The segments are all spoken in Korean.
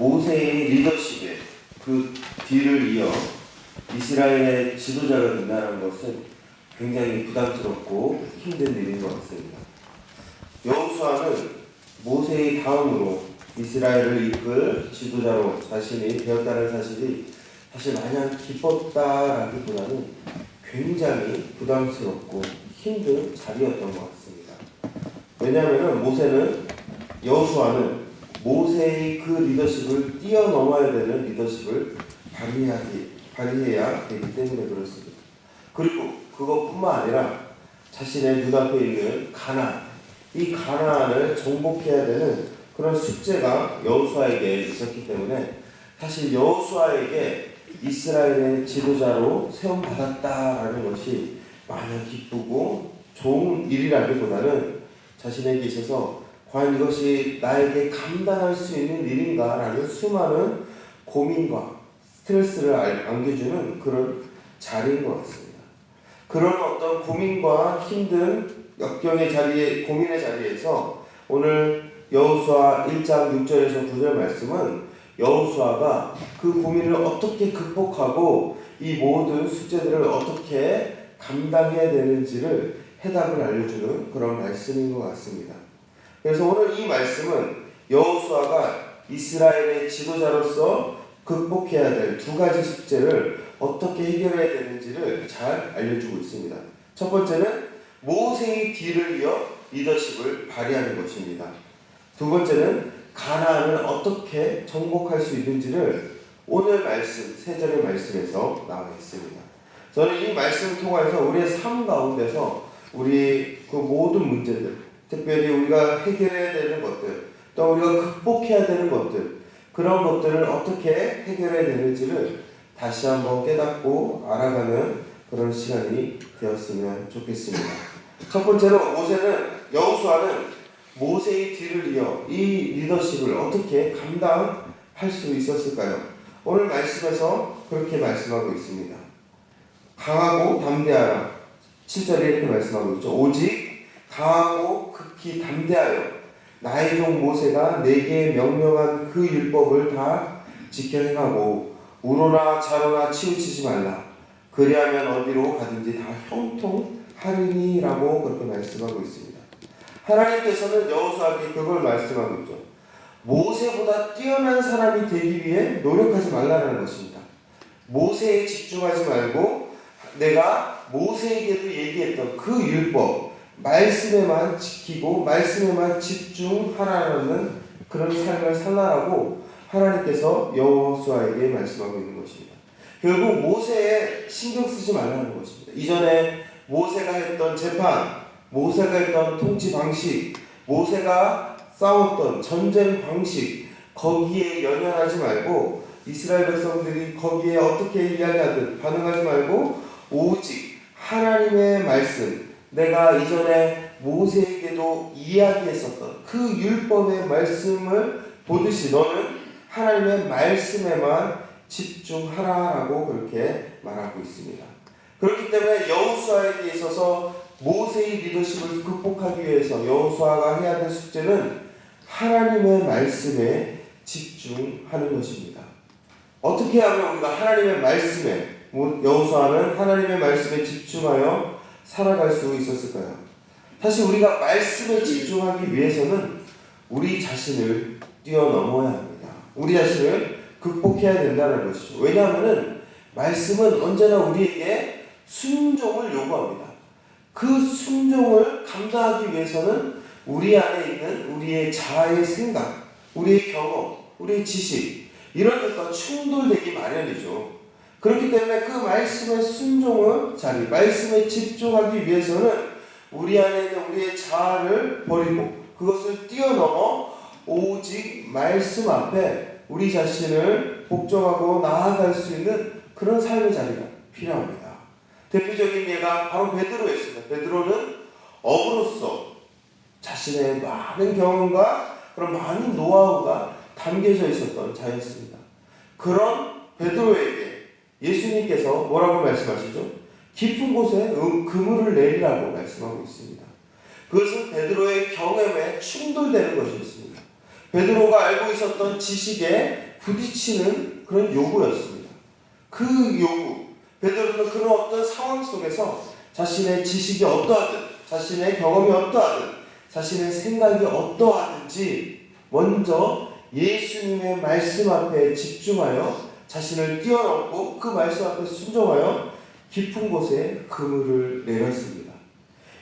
모세의 리더십에 그 뒤를 이어 이스라엘의 지도자가 된다는 것은 굉장히 부담스럽고 힘든 일인 것 같습니다. 여호수아는 모세의 다음으로 이스라엘을 이끌 지도자로 자신이 되었다는 사실이 사실 마냥 기뻤다라기보다는 굉장히 부담스럽고 힘든 자리였던 것 같습니다. 왜냐하면 여호수아는 모세의 그 리더십을 뛰어넘어야 되는 리더십을 발휘해야 되기 때문에 그렇습니다. 그리고 그것뿐만 아니라 자신의 눈앞에 있는 이 가나안을 정복해야 되는 그런 숙제가 여호수아에게 있었기 때문에 사실 여호수아에게 이스라엘의 지도자로 세움받았다라는 것이 마냥 기쁘고 좋은 일이라기보다는 자신에게 있어서 과연 이것이 나에게 감당할 수 있는 일인가라는 수많은 고민과 스트레스를 안겨주는 그런 자리인 것 같습니다. 그런 어떤 고민과 힘든 고민의 자리에서 오늘 여호수아 1장 6절에서 9절 말씀은 여호수아가 그 고민을 어떻게 극복하고 이 모든 숙제들을 어떻게 감당해야 되는지를 해답을 알려주는 그런 말씀인 것 같습니다. 그래서 오늘 이 말씀은 여호수아가 이스라엘의 지도자로서 극복해야 될 두 가지 숙제를 어떻게 해결해야 되는지를 잘 알려주고 있습니다. 첫 번째는 모세의 뒤를 이어 리더십을 발휘하는 것입니다. 두 번째는 가나안을 어떻게 정복할 수 있는지를 오늘 말씀, 3절의 말씀에서 나와 있습니다. 저는 이 말씀을 통해서 우리의 삶 가운데서 우리 그 모든 문제들, 특별히 우리가 해결해야 되는 것들, 또 우리가 극복해야 되는 것들, 그런 것들을 어떻게 해결해야 되는지를 다시 한번 깨닫고 알아가는 그런 시간이 되었으면 좋겠습니다. 첫 번째로 여호수아는 모세의 뒤를 이어 이 리더십을 어떻게 감당할 수 있었을까요? 오늘 말씀에서 그렇게 말씀하고 있습니다. 강하고 담대하라. 7절에 이렇게 말씀하고 있죠. 오직 강하고 극히 담대하여 나의 종 모세가 내게 명령한 그 율법을 다 지켜 행하고 우로나 좌로나 치우치지 말라. 그리하면 어디로 가든지 다 형통하리니라고 그렇게 말씀하고 있습니다. 하나님께서는 여호수아에게 그걸 말씀하고 있죠. 모세보다 뛰어난 사람이 되기 위해 노력하지 말라는 것입니다. 모세에 집중하지 말고 내가 모세에게도 얘기했던 그 율법, 말씀에만 지키고 말씀에만 집중하라는 그런 삶을 살라라고 하나님께서 여호수아에게 말씀하고 있는 것입니다. 결국 모세에 신경 쓰지 말라는 것입니다. 이전에 모세가 했던 재판, 모세가 했던 통치 방식, 모세가 싸웠던 전쟁 방식, 거기에 연연하지 말고 이스라엘 백성들이 거기에 어떻게 이야기하든 반응하지 말고 오직 하나님의 말씀, 내가 이전에 모세에게도 이야기했었던 그 율법의 말씀을 보듯이 너는 하나님의 말씀에만 집중하라라고 그렇게 말하고 있습니다. 그렇기 때문에 여호수아에게 있어서 모세의 리더십을 극복하기 위해서 여호수아가 해야 될 숙제는 하나님의 말씀에 집중하는 것입니다. 어떻게 하면 우리가 하나님의 말씀에, 여호수아는 하나님의 말씀에 집중하여 살아갈 수 있었을까요? 사실 우리가 말씀에 집중하기 위해서는 우리 자신을 뛰어넘어야 합니다. 우리 자신을 극복해야 된다는 것이죠. 왜냐하면 말씀은 언제나 우리에게 순종을 요구합니다. 그 순종을 감당하기 위해서는 우리 안에 있는 우리의 자아의 생각, 우리의 경험, 우리의 지식 이런 것과 충돌되기 마련이죠. 그렇기 때문에 그 말씀의 말씀에 집중하기 위해서는 우리 안에 있는 우리의 자아를 버리고 그것을 뛰어넘어 오직 말씀 앞에 우리 자신을 복종하고 나아갈 수 있는 그런 삶의 자리가 필요합니다. 대표적인 예가 바로 베드로였습니다. 베드로는 어부로서 자신의 많은 경험과 그런 많은 노하우가 담겨져 있었던 자였습니다. 그런 베드로에게 예수님께서 뭐라고 말씀하시죠? 깊은 곳에 그물을 내리라고 말씀하고 있습니다. 그것은 베드로의 경험에 충돌되는 것이었습니다. 베드로가 알고 있었던 지식에 부딪히는 그런 요구였습니다. 그 요구, 베드로는 그런 어떤 상황 속에서 자신의 지식이 어떠하든, 자신의 경험이 어떠하든, 자신의 생각이 어떠하든지 먼저 예수님의 말씀 앞에 집중하여 자신을 뛰어넘고 그 말씀 앞에 순종하여 깊은 곳에 그물을 내렸습니다.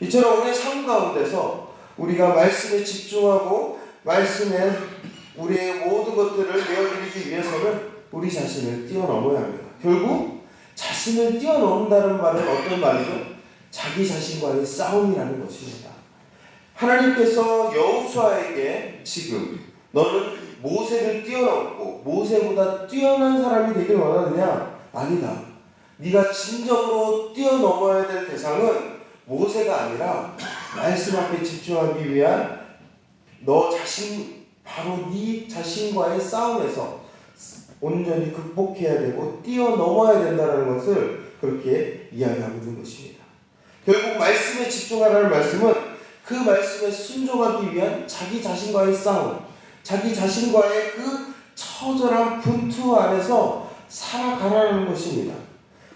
이처럼 우리의 삶 가운데서 우리가 말씀에 집중하고 말씀에 우리의 모든 것들을 내어드리기 위해서는 우리 자신을 뛰어넘어야 합니다. 결국 자신을 뛰어넘는다는 말은 어떤 말이죠? 자기 자신과의 싸움이라는 것입니다. 하나님께서 여호수아에게 지금 너는 모세를 뛰어넘고 모세보다 뛰어난 사람이 되길 원하느냐? 아니다. 네가 진정으로 뛰어넘어야 될 대상은 모세가 아니라 말씀 앞에 집중하기 위한 너 자신, 바로 네 자신과의 싸움에서 온전히 극복해야 되고 뛰어넘어야 된다는 것을 그렇게 이야기하고 있는 것입니다. 결국 말씀에 집중하라는 말씀은 그 말씀에 순종하기 위한 자기 자신과의 싸움, 자기 자신과의 그 처절한 분투 안에서 살아가라는 것입니다.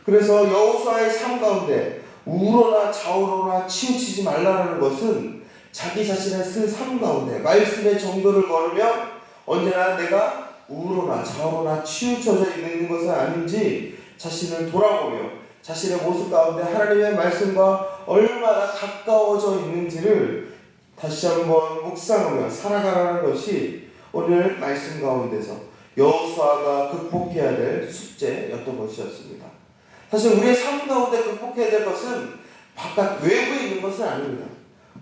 그래서 여호수아의 삶 가운데 우로나 좌우로나 치우치지 말라는 것은 자기 자신의 삶 가운데 말씀의 정도를 걸으며 언제나 내가 우로나 좌우로나 치우쳐져 있는 것은 아닌지 자신을 돌아보며 자신의 모습 가운데 하나님의 말씀과 얼마나 가까워져 있는지를 다시 한번 묵상하며 살아가라는 것이 오늘 말씀 가운데서 여호수아가 극복해야 될 숙제였던 것이었습니다. 사실 우리의 삶 가운데 극복해야 될 것은 바깥 외부에 있는 것은 아닙니다.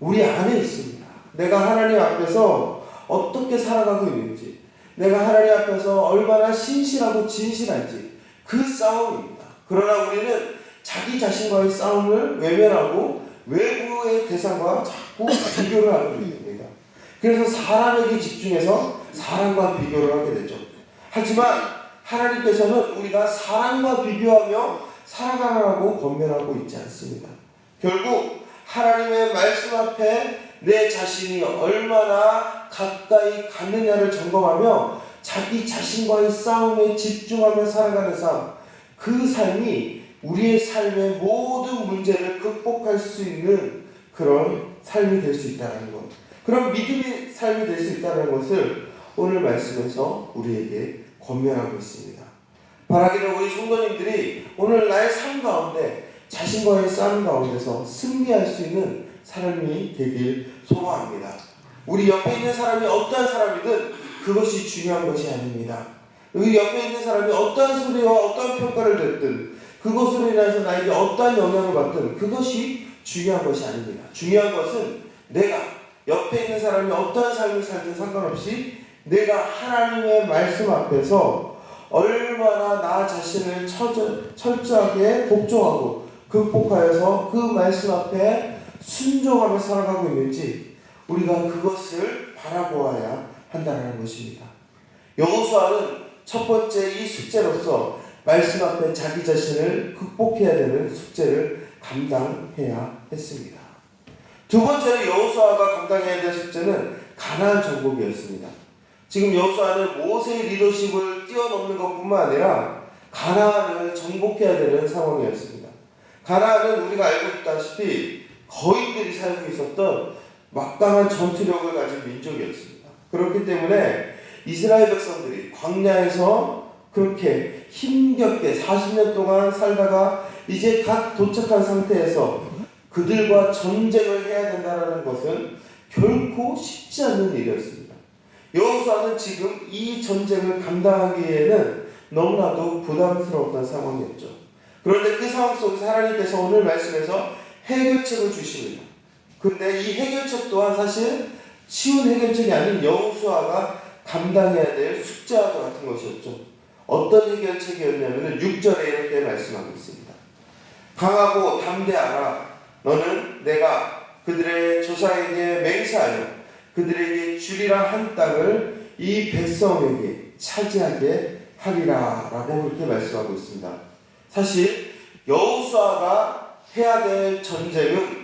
우리 안에 있습니다. 내가 하나님 앞에서 어떻게 살아가고 있는지, 내가 하나님 앞에서 얼마나 신실하고 진실한지 그 싸움입니다. 그러나 우리는 자기 자신과의 싸움을 외면하고 외부의 대상과 자꾸 비교를 하고 있습니다. 그래서 사람에게 집중해서 사람과 비교를 하게 되죠. 하지만 하나님께서는 우리가 사람과 비교하며 살아가라고 권면하고 있지 않습니다. 결국 하나님의 말씀 앞에 내 자신이 얼마나 가까이 갔느냐를 점검하며 자기 자신과의 싸움에 집중하며 살아가는 삶, 그 삶이 우리의 삶의 모든 문제를 극복할 수 있는 그런 삶이 될 수 있다는 것, 그런 믿음의 삶이 될 수 있다는 것을 오늘 말씀에서 우리에게 권면하고 있습니다. 바라기를 우리 성도님들이 오늘 나의 삶 가운데 자신과의 싸움 가운데서 승리할 수 있는 사람이 되길 소망합니다. 우리 옆에 있는 사람이 어떠한 사람이든 그것이 중요한 것이 아닙니다. 우리 옆에 있는 사람이 어떠한 소리와 어떠한 평가를 듣든 그것으로 인해서 나에게 어떠한 영향을 받든 그것이 중요한 것이 아닙니다. 중요한 것은 내가 옆에 있는 사람이 어떠한 삶을 살든 상관없이 내가 하나님의 말씀 앞에서 얼마나 나 자신을 철저하게 복종하고 극복하여서 그 말씀 앞에 순종하며 살아가고 있는지 우리가 그것을 바라보아야 한다는 것입니다. 여호수아는 첫 번째 이 숙제로서 말씀 앞에 자기 자신을 극복해야 되는 숙제를 감당해야 했습니다. 두 번째로 여호수아가 감당해야 될 숙제는 가나안 정복이었습니다. 지금 여호수아는 모세의 리더십을 뛰어넘는 것뿐만 아니라 가나안을 정복해야 되는 상황이었습니다. 가나안은 우리가 알고 있다시피 거인들이 살고 있었던 막강한 전투력을 가진 민족이었습니다. 그렇기 때문에 이스라엘 백성들이 광야에서 그렇게 힘겹게 40년 동안 살다가 이제 갓 도착한 상태에서 그들과 전쟁을 해야 된다는 것은 결코 쉽지 않은 일이었습니다. 여호수아는 지금 이 전쟁을 감당하기에는 너무나도 부담스러웠던 상황이었죠. 그런데 그 상황 속에서 하나님께서 오늘 말씀에서 해결책을 주십니다. 그런데 이 해결책 또한 사실 쉬운 해결책이 아닌 여호수아가 감당해야 될 숙제와 같은 것이었죠. 어떤 해결책이었냐면 6절에 이렇게 말씀하고 있습니다. 강하고 담대하라. 너는 내가 그들의 조상에게 맹세하여 그들에게 주리라 한 땅을 이 백성에게 차지하게 하리라 라고 그렇게 말씀하고 있습니다. 사실 여호수아가 해야 될 전쟁은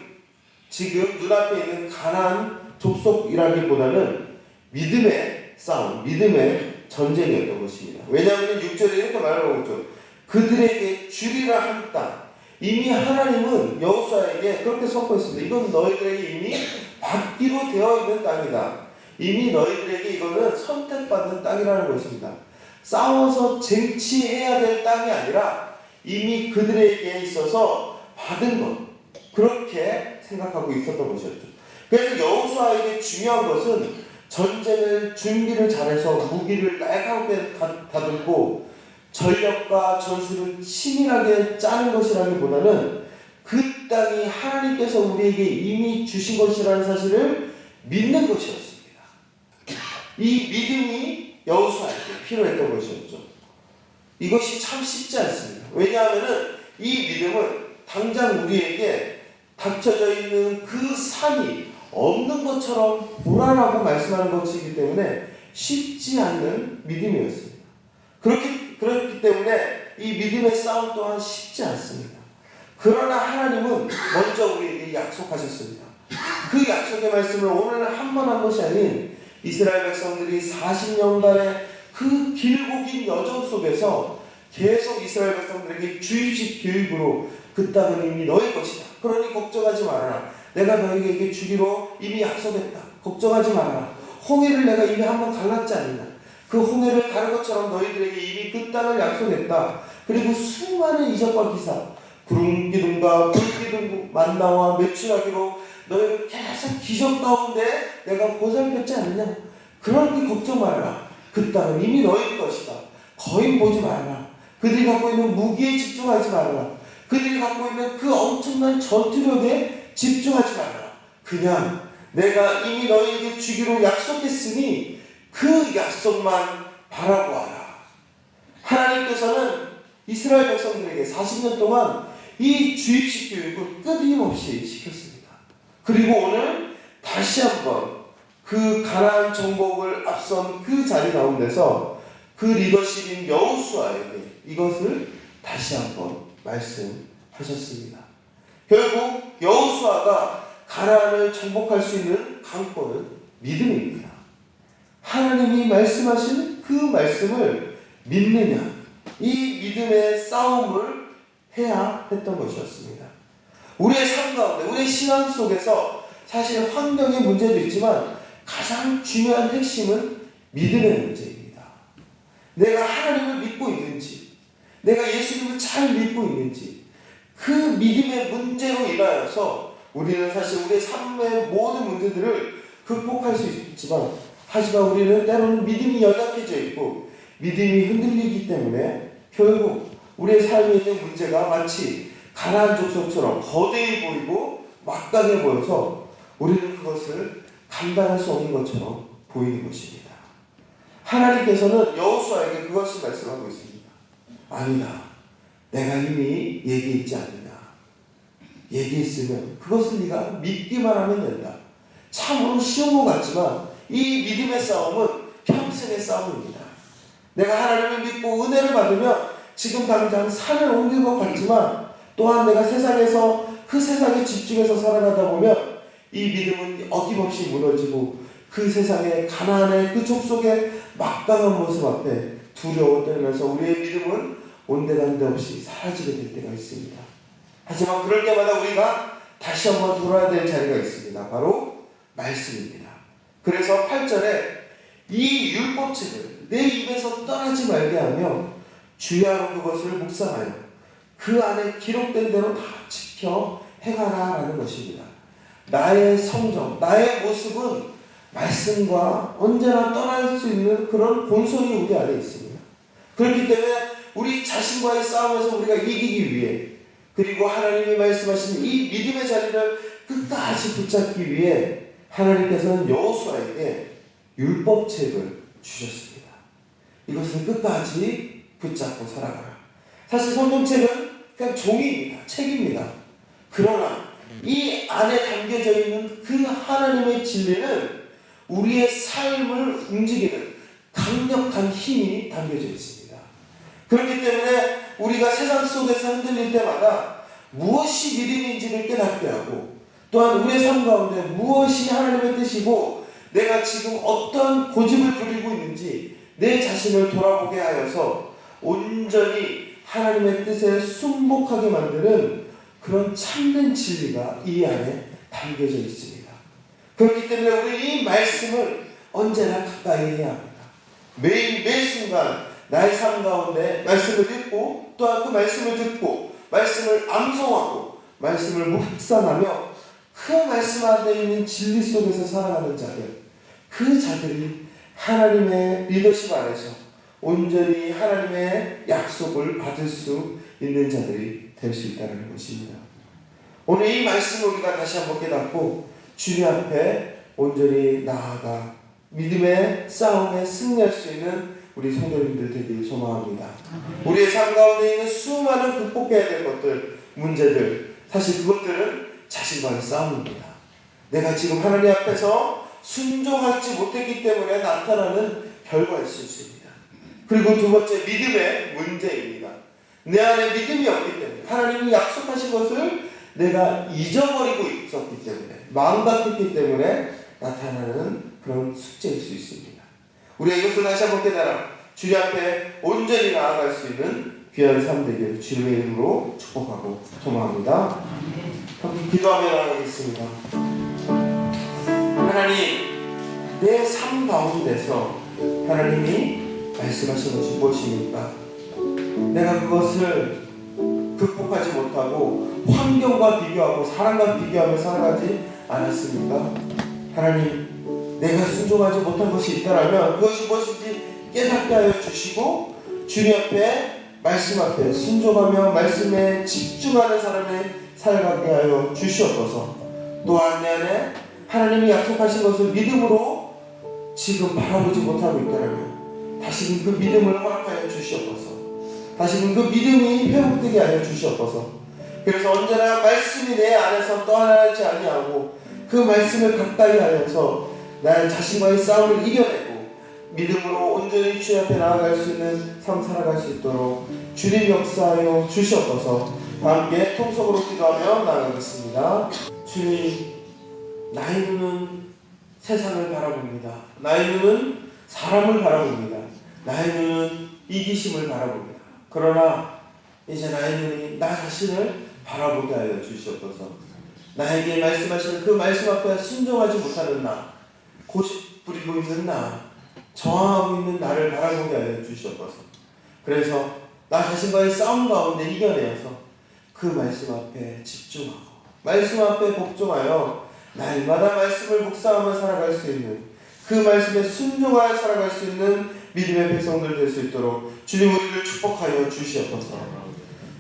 지금 눈앞에 있는 가나안 족속이라기보다는 믿음의 싸움, 믿음의 전쟁이었던 것입니다. 왜냐하면 6절에 이렇게 말하고 있죠. 그들에게 주리라 한 땅. 이미 하나님은 여호수아에게 그렇게 선포했습니다. 이건 너희들에게 이미 받기로 되어 있는 땅이다. 이미 너희들에게 이거는 선택받은 땅이라는 것입니다. 싸워서 쟁취해야 될 땅이 아니라 이미 그들에게 있어서 받은 것, 그렇게 생각하고 있었던 것이었죠. 그래서 여호수아에게 중요한 것은 전쟁을 준비를 잘해서 무기를 날카롭게 다듬고 전력과 전술을 치밀하게 짜는 것이라기보다는 그 땅이 하나님께서 우리에게 이미 주신 것이라는 사실을 믿는 것이었습니다. 이 믿음이 여호수아에게 필요했던 것이었죠. 이것이 참 쉽지 않습니다. 왜냐하면 이 믿음은 당장 우리에게 닥쳐져 있는 그 산이 없는 것처럼 불안하고 말씀하는 것이기 때문에 쉽지 않는 믿음이었습니다. 그렇기 때문에 이 믿음의 싸움 또한 쉽지 않습니다. 그러나 하나님은 먼저 우리에게 약속하셨습니다. 그 약속의 말씀을 오늘 한 번 한 것이 아닌 이스라엘 백성들이 40년간의 그 길고 긴 여정 속에서 계속 이스라엘 백성들에게 주입식 교육으로 그 땅은 이미 너희 것이다. 그러니 걱정하지 말아라. 내가 너희에게 주기로 이미 약속했다. 걱정하지 말아라. 홍해를 내가 이미 한번 갈랐지 않느냐. 그 홍해를 가는 것처럼 너희들에게 이미 그 땅을 약속했다. 그리고 수많은 이적과 기사, 구름기둥과 불기둥 만나와 매출하기로 너희를 계속 기적 가운데 내가 보살폈지 않느냐. 그러니 걱정 말아라. 그 땅은 이미 너희 것이다. 거인 보지 말아라. 그들이 갖고 있는 무기에 집중하지 말아라. 그들이 갖고 있는 그 엄청난 전투력에 집중하지 말아라. 그냥 내가 이미 너희에게 주기로 약속했으니 그 약속만 바라보아라. 하나님께서는 이스라엘 백성들에게 40년 동안 이 주입식 교육을 끊임없이 시켰습니다. 그리고 오늘 다시 한번 그 가나안 정복을 앞선 그 자리 가운데서 그 리더십인 여호수아에게 이것을 다시 한번 말씀하셨습니다. 결국 여호수아가 가나안을 정복할 수 있는 강권은 믿음입니다. 하나님이 말씀하신 그 말씀을 믿느냐, 이 믿음의 싸움을 해야 했던 것이었습니다. 우리의 삶 가운데, 우리의 신앙 속에서 사실 환경의 문제도 있지만 가장 중요한 핵심은 믿음의 문제입니다. 내가 하나님을 믿고 있는지, 내가 예수님을 잘 믿고 있는지, 그 믿음의 문제로 인하여서 우리는 사실 우리의 삶의 모든 문제들을 극복할 수 있지만, 하지만 우리는 때로는 믿음이 연약해져 있고 믿음이 흔들리기 때문에 결국 우리의 삶에 있는 문제가 마치 가나안 족속처럼 거대해 보이고 막강해 보여서 우리는 그것을 감당할 수 없는 것처럼 보이는 것입니다. 하나님께서는 여호수아에게 그것을 말씀하고 있습니다. 아니다. 내가 이미 얘기했지 않느냐. 얘기했으면 그것을 네가 믿기만 하면 된다. 참으로 쉬운 것 같지만 이 믿음의 싸움은 평생의 싸움입니다. 내가 하나님을 믿고 은혜를 받으면 지금 당장 산을 옮길 것 같지만 또한 내가 세상에서 그 세상에 집중해서 살아가다 보면 이 믿음은 어김없이 무너지고 그 세상의 가나안의 그 족속의 막강한 모습 앞에 두려워 떨면서 우리의 믿음은 온데간데 없이 사라지게 될 때가 있습니다. 하지만 그럴 때마다 우리가 다시 한번 돌아야 될 자리가 있습니다. 바로 말씀입니다. 그래서 8절에 이 율법책을 내 입에서 떠나지 말게 하며 주야로 그것을 묵상하여 그 안에 기록된 대로 다 지켜 행하라 라는 것입니다. 나의 성정, 나의 모습은 말씀과 언제나 떠날 수 있는 그런 본성이 우리 안에 있습니다. 그렇기 때문에 우리 자신과의 싸움에서 우리가 이기기 위해, 그리고 하나님이 말씀하신 이 믿음의 자리를 끝까지 붙잡기 위해 하나님께서는 여호수아에게 율법책을 주셨습니다. 이것을 끝까지 붙잡고 살아가라. 사실 성경책은 그냥 종이입니다. 책입니다. 그러나 이 안에 담겨져 있는 그 하나님의 진리는 우리의 삶을 움직이는 강력한 힘이 담겨져 있습니다. 그렇기 때문에 우리가 세상 속에서 흔들릴 때마다 무엇이 믿음인지를 깨닫게 하고, 또한 우리의 삶 가운데 무엇이 하나님의 뜻이고 내가 지금 어떤 고집을 부리고 있는지 내 자신을 돌아보게 하여서 온전히 하나님의 뜻에 순복하게 만드는 그런 참된 진리가 이 안에 담겨져 있습니다. 그렇기 때문에 우리 이 말씀을 언제나 가까이 해야 합니다. 매 순간 나의 삶 가운데 말씀을 읽고 또한 그 말씀을 듣고 말씀을 암송하고 말씀을 묵상하며 그 말씀 안에 있는 진리 속에서 살아가는 자들, 그 자들이 하나님의 리더십 안에서 온전히 하나님의 약속을 받을 수 있는 자들이 될 수 있다는 것입니다. 오늘 이 말씀을 우리가 다시 한번 깨닫고 주님 앞에 온전히 나아가 믿음의 싸움에 승리할 수 있는 우리 성도님들 되길 소망합니다. 우리의 삶 가운데 있는 수많은 극복해야 될 것들, 문제들, 사실 그것들은 자신과의 싸움입니다. 내가 지금 하나님 앞에서 순종하지 못했기 때문에 나타나는 결과일 수 있습니다. 그리고 두 번째, 믿음의 문제입니다. 내 안에 믿음이 없기 때문에 하나님이 약속하신 것을 내가 잊어버리고 있었기 때문에, 망각했기 때문에 나타나는 그런 숙제일 수 있습니다. 우리가 이것을 다시 한번 깨달아 주님 앞에 온전히 나아갈 수 있는 귀한 삶 되기를 주님의 이름으로 축복하고 소망합니다. 함께 기도하며 나가겠습니다. 하나님, 내 삶 가운데서 하나님이 말씀하신 것이 무엇입니까? 내가 그것을 극복하지 못하고 환경과 비교하고 사람과 비교하며 살아가지 않았습니까? 하나님, 내가 순종하지 못한 것이 있다면 그것이 무엇인지 깨닫게 하여 주시고 주님 앞에 말씀 앞에 순종하며 말씀에 집중하는 사람의 살게 하여 주시옵소서. 또한 내 안에 하나님이 약속하신 것을 믿음으로 지금 바라보지 못하고 있다면 다시금 그 믿음을 허락하여 주시옵소서. 다시금 그 믿음이 회복되게 하여 주시옵소서. 그래서 언제나 말씀이 내 안에서 떠나지 아니하고 그 말씀을 가까이 하여서 나의 자신과의 싸움을 이겨내고 믿음으로 온전히 주님 앞에 나아갈 수 있는 삶 살아갈 수 있도록 주님 역사하여 주시옵소서. 함께 통성으로 기도하며 나아가겠습니다. 주님, 나의 눈은 세상을 바라봅니다. 나의 눈은 사람을 바라봅니다. 나의 눈은 이기심을 바라봅니다. 그러나 이제 나의 눈이 나 자신을 바라보게 하여 주시옵소서. 나에게 말씀하시는 그 말씀 앞에 순종하지 못하는 나, 고집 부리고 있는 나, 저항하고 있는 나를 바라보게 하여 주시옵소서. 그래서 나 자신과의 싸움 가운데 이겨내어서 그 말씀 앞에 집중하고 말씀 앞에 복종하여 날마다 말씀을 묵상하며 살아갈 수 있는, 그 말씀에 순종하여 살아갈 수 있는 믿음의 백성들 될 수 있도록 주님 우리를 축복하여 주시옵소서.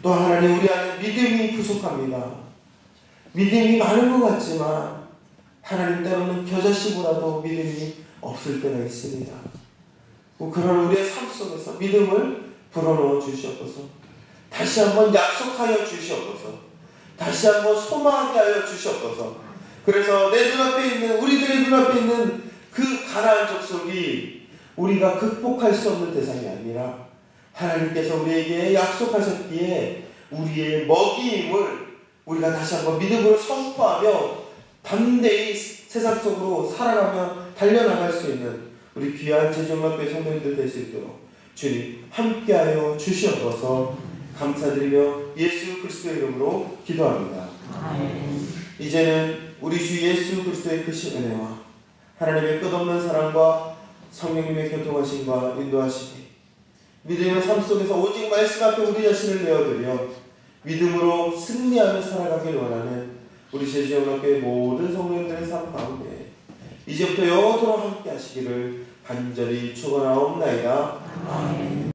또 하나님, 우리 안에 믿음이 부족합니다. 믿음이 많은 것 같지만 하나님, 때로는 겨자씨보다도 믿음이 없을 때가 있습니다. 그런 우리의 삶 속에서 믿음을 불어넣어 주시옵소서. 다시 한번 약속하여 주시옵소서. 다시 한번 소망하게 하여 주시옵소서. 그래서 내 눈앞에 있는, 우리들의 눈앞에 있는 그 가나안 족속이 우리가 극복할 수 없는 대상이 아니라 하나님께서 우리에게 약속하셨기에 우리의 먹이임을 우리가 다시 한번 믿음으로 선포하며 담대히 세상 속으로 살아가며 달려나갈 수 있는 우리 귀한 제정학교의 성도님들 될 수 있도록 주님 함께하여 주시옵소서. 감사드리며 예수 그리스도의 이름으로 기도합니다. 이제는 우리 주 예수 그리스도의 크신 은혜와 하나님의 끝없는 사랑과 성령님의 교통하심과 인도하심이 믿음의 삶 속에서 오직 말씀 앞에 우리 자신을 내어드려 믿음으로 승리하며 살아가길 원하는 우리 제주영학교의 모든 성도님들의 삶 가운데 이제부터 영원토록 함께 하시기를 간절히 축원하옵나이다. 아멘.